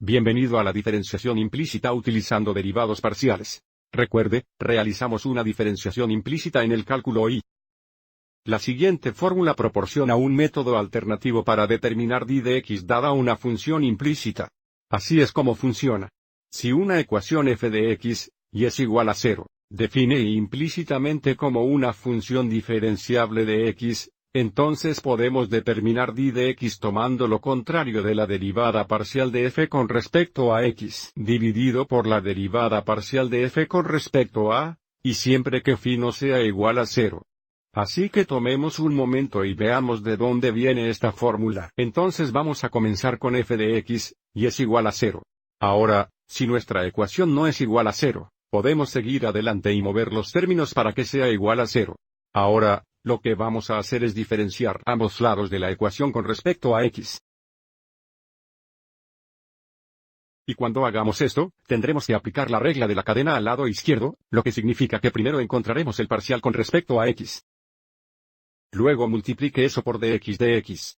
Bienvenido a la diferenciación implícita utilizando derivados parciales. Recuerde, realizamos una diferenciación implícita en el cálculo y la siguiente fórmula proporciona un método alternativo para determinar d de x dada una función implícita. Así es como funciona. Si una ecuación f de x, y es igual a 0, define implícitamente como una función diferenciable de x, entonces podemos determinar d de x tomando lo contrario de la derivada parcial de f con respecto a x dividido por la derivada parcial de f con respecto a, y siempre que phi no sea igual a 0. Así que tomemos un momento y veamos de dónde viene esta fórmula. Entonces vamos a comenzar con f de x, y es igual a 0. Ahora, si nuestra ecuación no es igual a 0, podemos seguir adelante y mover los términos para que sea igual a 0. Ahora, lo que vamos a hacer es diferenciar ambos lados de la ecuación con respecto a x. Y cuando hagamos esto, tendremos que aplicar la regla de la cadena al lado izquierdo, lo que significa que primero encontraremos el parcial con respecto a x. Luego multiplique eso por dx de x.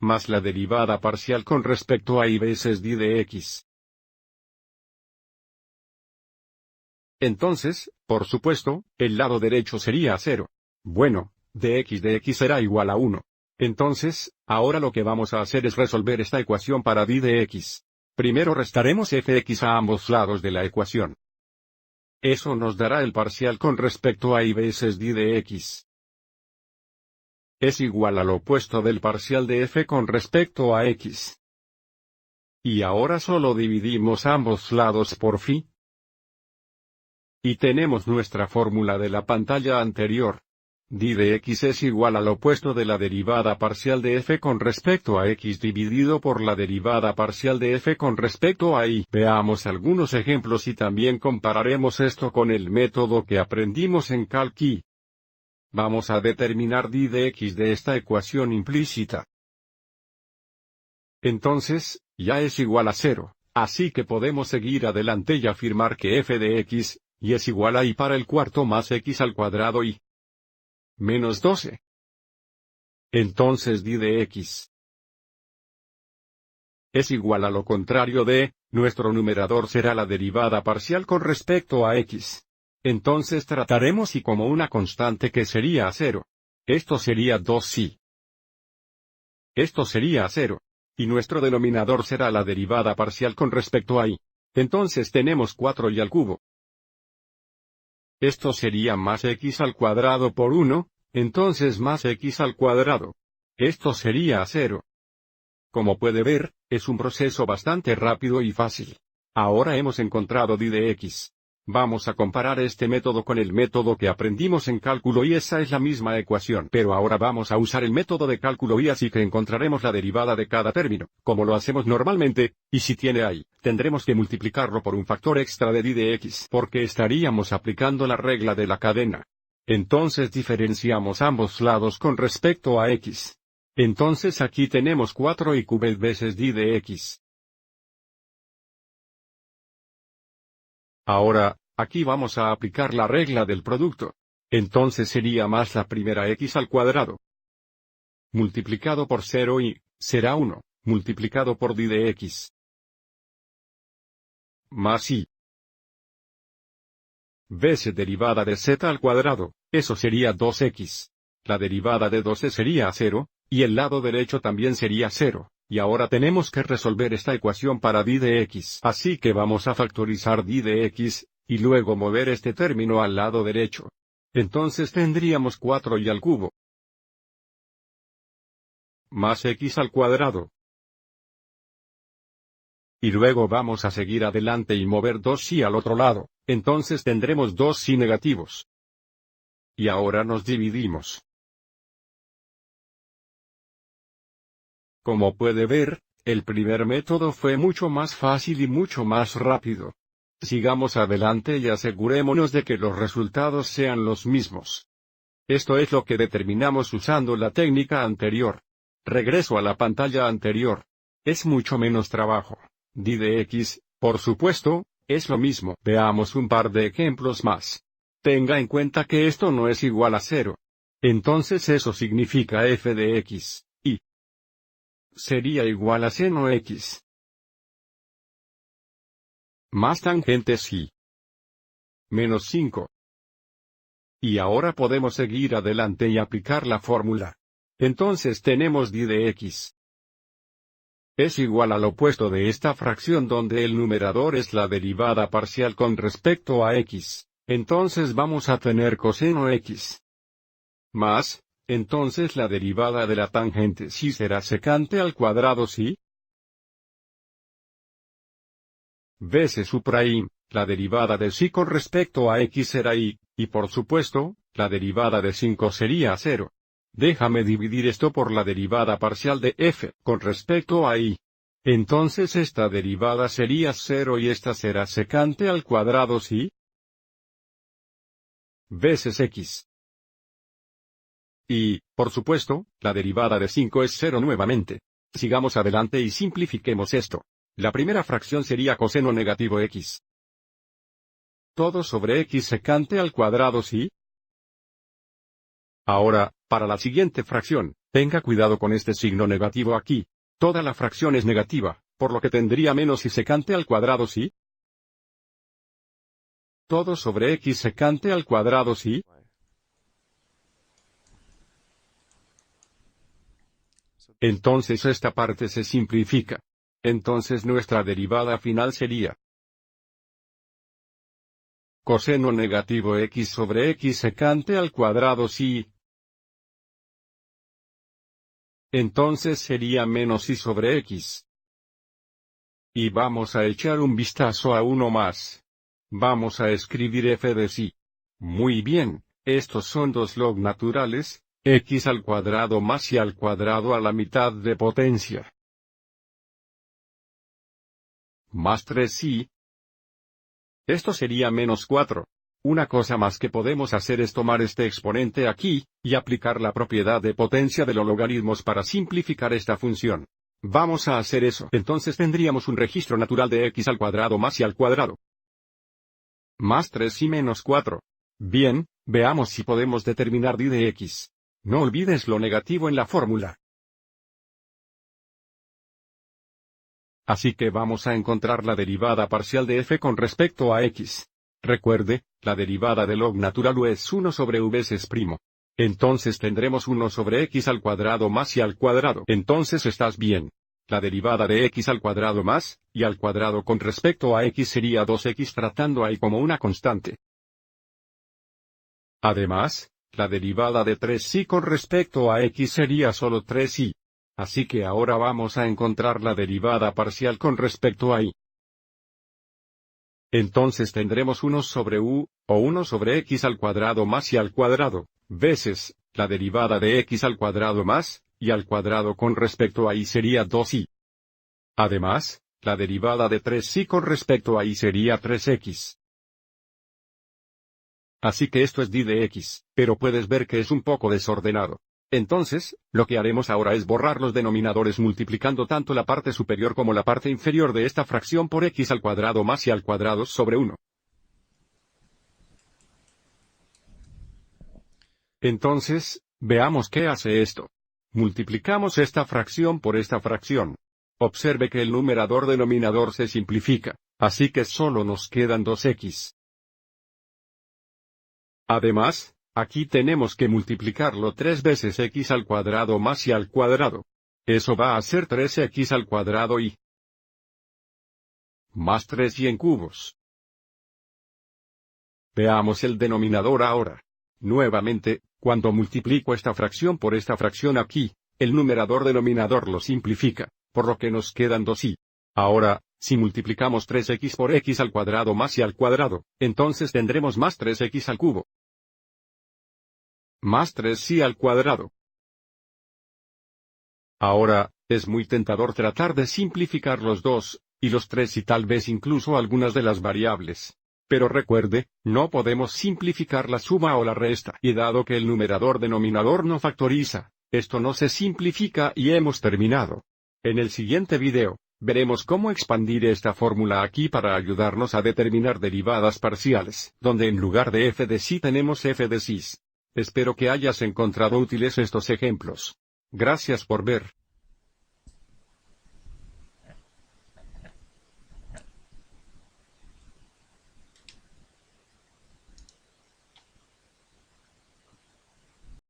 Más la derivada parcial con respecto a y veces d de x. Entonces, por supuesto, el lado derecho sería 0. Bueno, dx de x será igual a 1. Entonces, ahora lo que vamos a hacer es resolver esta ecuación para d de x. Primero restaremos fx a ambos lados de la ecuación. Eso nos dará el parcial con respecto a y veces d de x. Es igual al opuesto del parcial de f con respecto a x. Y ahora solo dividimos ambos lados por phi. Y tenemos nuestra fórmula de la pantalla anterior. D de x es igual al opuesto de la derivada parcial de f con respecto a x dividido por la derivada parcial de f con respecto a y. Veamos algunos ejemplos y también compararemos esto con el método que aprendimos en Calc y. Vamos a determinar d de x de esta ecuación implícita. Entonces, ya es igual a 0, así que podemos seguir adelante y afirmar que f de x, y es igual a y para el cuarto más x al cuadrado y menos 12. Entonces d de x es igual a lo contrario de, nuestro numerador será la derivada parcial con respecto a x. Entonces trataremos y como una constante que sería 0. Esto sería 2y. Esto sería 0. Y nuestro denominador será la derivada parcial con respecto a y. Entonces tenemos 4y al cubo. Esto sería más x al cuadrado por 1, entonces más x al cuadrado. Esto sería 0. Como puede ver, es un proceso bastante rápido y fácil. Ahora hemos encontrado d de x. Vamos a comparar este método con el método que aprendimos en cálculo y esa es la misma ecuación. Pero ahora vamos a usar el método de cálculo y así que encontraremos la derivada de cada término, como lo hacemos normalmente, y si tiene ahí, tendremos que multiplicarlo por un factor extra de d de x porque estaríamos aplicando la regla de la cadena. Entonces diferenciamos ambos lados con respecto a x. Entonces aquí tenemos 4y cubed veces d de x. Ahora, aquí vamos a aplicar la regla del producto. Entonces sería más la primera x al cuadrado. Multiplicado por 0 y, será 1, multiplicado por d de x. Más y. Veces derivada de z al cuadrado, eso sería 2x. La derivada de 12 sería 0, y el lado derecho también sería 0. Y ahora tenemos que resolver esta ecuación para d de x. Así que vamos a factorizar d de x, y luego mover este término al lado derecho. Entonces tendríamos 4y al cubo. Más x al cuadrado. Y luego vamos a seguir adelante y mover 2y al otro lado, entonces tendremos 2y negativos. Y ahora nos dividimos. Como puede ver, el primer método fue mucho más fácil y mucho más rápido. Sigamos adelante y asegurémonos de que los resultados sean los mismos. Esto es lo que determinamos usando la técnica anterior. Regreso a la pantalla anterior. Es mucho menos trabajo. D de x, por supuesto, es lo mismo. Veamos un par de ejemplos más. Tenga en cuenta que esto no es igual a 0. Entonces eso significa f de x. sería igual a seno x más tangente psi menos 5. Y ahora podemos seguir adelante y aplicar la fórmula. Entonces tenemos d de x es igual al opuesto de esta fracción donde el numerador es la derivada parcial con respecto a x. Entonces vamos a tener coseno x más, entonces la derivada de la tangente psi será secante al cuadrado psi veces su'im, la derivada de psi con respecto a x será y por supuesto, la derivada de 5 sería 0. Déjame dividir esto por la derivada parcial de f con respecto a y. Entonces esta derivada sería 0 y esta será secante al cuadrado psi veces x. Y, por supuesto, la derivada de 5 es 0 nuevamente. Sigamos adelante y simplifiquemos esto. La primera fracción sería coseno negativo x. Todo sobre x secante al cuadrado psi. Ahora, para la siguiente fracción, tenga cuidado con este signo negativo aquí. Toda la fracción es negativa, por lo que tendría menos y secante al cuadrado psi. Todo sobre x secante al cuadrado psi. Entonces esta parte se simplifica. Entonces nuestra derivada final sería coseno negativo x sobre x secante al cuadrado psi. Entonces sería menos y sobre x. Y vamos a echar un vistazo a uno más. Vamos a escribir f de psi. Muy bien, estos son dos log naturales, x al cuadrado más y al cuadrado a la mitad de potencia. Más 3i. Esto sería menos 4. Una cosa más que podemos hacer es tomar este exponente aquí, y aplicar la propiedad de potencia de los logaritmos para simplificar esta función. Vamos a hacer eso. Entonces tendríamos un registro natural de x al cuadrado más y al cuadrado. Más 3 y menos 4. Bien, veamos si podemos determinar d de x. No olvides lo negativo en la fórmula. Así que vamos a encontrar la derivada parcial de f con respecto a x. Recuerde, la derivada de log natural u es 1 sobre v veces primo. Entonces tendremos 1 sobre x al cuadrado más y al cuadrado. Entonces estás bien. La derivada de x al cuadrado más, y al cuadrado con respecto a x sería 2x tratando a y como una constante. Además, la derivada de 3y con respecto a x sería solo 3y. Así que ahora vamos a encontrar la derivada parcial con respecto a y. Entonces tendremos 1 sobre u, o 1 sobre x al cuadrado más y al cuadrado, veces, la derivada de x al cuadrado más, y al cuadrado con respecto a y sería 2y. Además, la derivada de 3y con respecto a y sería 3x. Así que esto es d de x, pero puedes ver que es un poco desordenado. Entonces, lo que haremos ahora es borrar los denominadores multiplicando tanto la parte superior como la parte inferior de esta fracción por x al cuadrado más y al cuadrado sobre 1. Entonces, veamos qué hace esto. Multiplicamos esta fracción por esta fracción. Observe que el numerador-denominador se simplifica, así que solo nos quedan 2x. Además, aquí tenemos que multiplicarlo 3 veces x al cuadrado más y al cuadrado. Eso va a ser 3x al cuadrado y más 3y en cubos. Veamos el denominador ahora. Nuevamente, cuando multiplico esta fracción por esta fracción aquí, el numerador-denominador lo simplifica, por lo que nos quedan 2y. Ahora, si multiplicamos 3x por x al cuadrado más y al cuadrado, entonces tendremos más 3x al cubo. Más 3y al cuadrado. Ahora, es muy tentador tratar de simplificar los 2, y los 3 y tal vez incluso algunas de las variables. Pero recuerde, no podemos simplificar la suma o la resta. Y dado que el numerador-denominador no factoriza, esto no se simplifica y hemos terminado. En el siguiente video, veremos cómo expandir esta fórmula aquí para ayudarnos a determinar derivadas parciales, donde en lugar de f de psi tenemos f de cis. Espero que hayas encontrado útiles estos ejemplos. Gracias por ver.